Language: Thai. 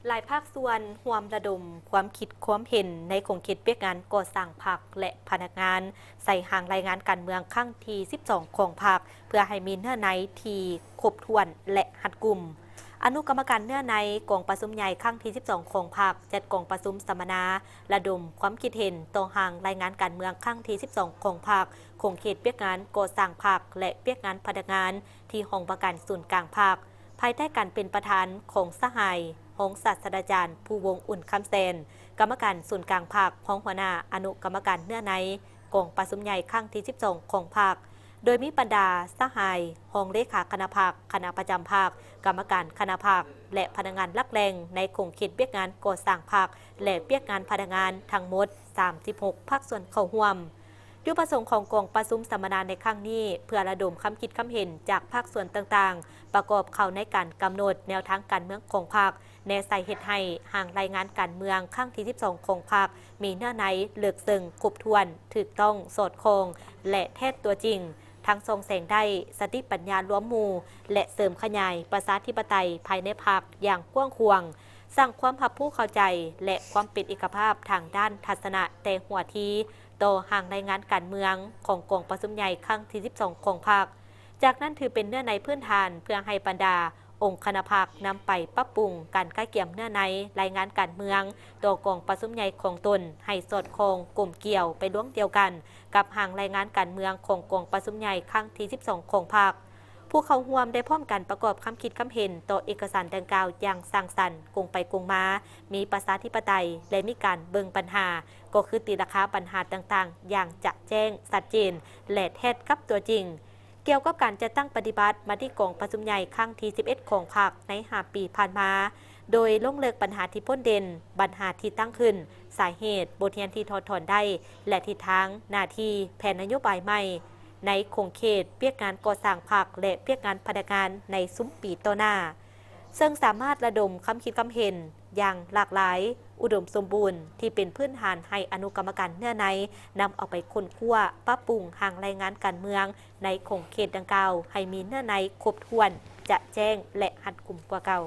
หลายภาคส่วนร่วมระดมความคิดความเห็นในโครงคิดเปียกงานก่อสร้างพรรคและพนักงานใส่หางรายงานการเมืองครั้งที่ 12 ของพรรคเพื่อให้มีเนื้อในที่ครบถ้วนและหัดกลุ่มอนุกรรมการเนื้อในกองประชุมใหญ่ครั้งที่ 12 ของพรรคจัดกองประชุมสัมมนาระดมความคิดเห็นต่อหางรายงานการเมืองครั้งที่ 12 ของพรรคโครงเขตเปียกงานก่อสร้างพรรคและเปียกงานพนักงานที่ห้องประกันศูนย์กลางพรรคภายใต้การเป็นประธานของสหายของศาสตราจารย์ภูวงศ์อุ่นคำแสนกรรมการศูนย์กลางภาคของหัวหน้าอนุกรรมการเนื้อในกองประชุมใหญ่ครั้งที่ 12 ของภาคโดยมีบรรดาสหายห้องเลขาคณะภาคคณะประจำภาคกรรมการคณะภาคและพนักงานลักแรงในโครงคิดเปียกงานก่อสร้างภาคและเปียกงานพนักงานทั้งหมด 36 ภาคส่วนเข้าร่วมจุดประสงค์ของกองประชุมสัมมนาในครั้งนี้เพื่อระดมความคิดความเห็นจากภาคส่วนต่างๆประกอบเข้าในการกำหนดแนวทางการเมืองของภาคแนวใส่เหตุให้ห่างรายงานการเมืองครั้งที่ 12 ของภาคมีเนื้อในเลือกซึ่งครบถ้วนถูกต้องสอดคล้องและแท้ตัวจริงทั้งทรงแสงได้สติปัญญาล้วนหมู่และเสริมขยายประชาธิปไตยภายในภาคอย่างกว้างขวางสร้างความรับผู้เข้าใจและความเป็นเอกภาพทางด้านทัศนะแต่หัวทีต่อห่างรายงานการเมืองของกองประชุมใหญ่ครั้งที่ 12 ของภาคจากนั้นถือเป็นเนื้อในพื้นฐานเพื่อให้บรรดาองค์คณะภาคนำไปปรับปรุงการใกล้เกี่ยมเนื้อในรายงานการเมืองต่อกองประชุมใหญ่ของตนให้สอดคล้องกลมเกี่ยวไปล่วงเดียวกันกับห่างรายงานการเมืองของกองประชุมใหญ่ครั้งที่ 12 ของภาคผู้เข้าร่วมได้พร้อมกันประกอบคำคิดคำเห็นต่อเอกสารดังกล่าวอย่างสร้างสรรค์กงไปกงมามีประชาธิปไตยและมีการเบิ่งปัญหาก็คือตีราคาปัญหาต่างๆอย่างจะแจ้งชัดเจนและแท้กับตัวจริงเกี่ยวกับการจะตั้งปฏิบัติมาที่กองประชุมใหญ่ครั้งที่ 11 ของพรรคใน5 ปีผ่านมาโดยลงเลิกปัญหาที่พ้นเด่นปัญหาที่ตั้งขึ้นสาเหตุบทเรียนที่ถอดถอนได้และทิศทางหน้าที่แผนนโยบายใหม่ในโครงเขตเปียกงานก่อสร้างพรรคและเปียกงานพนักงานในซุ้มปีต่อหน้าซึ่งสามารถระดมคำคิดคำเห็นอย่างหลากหลายอุดมสมบูรณ์ที่เป็นพื้นฐานให้อนุกรรมการเนื้อในนำเอาไปค้นคว้าปรับปรุงห่างรายงานการเมืองในโครงเขตดังกล่าวให้มีเนื้อในครบถ้วนจะแจ้งและหัดกลุ่มกว่าเก่า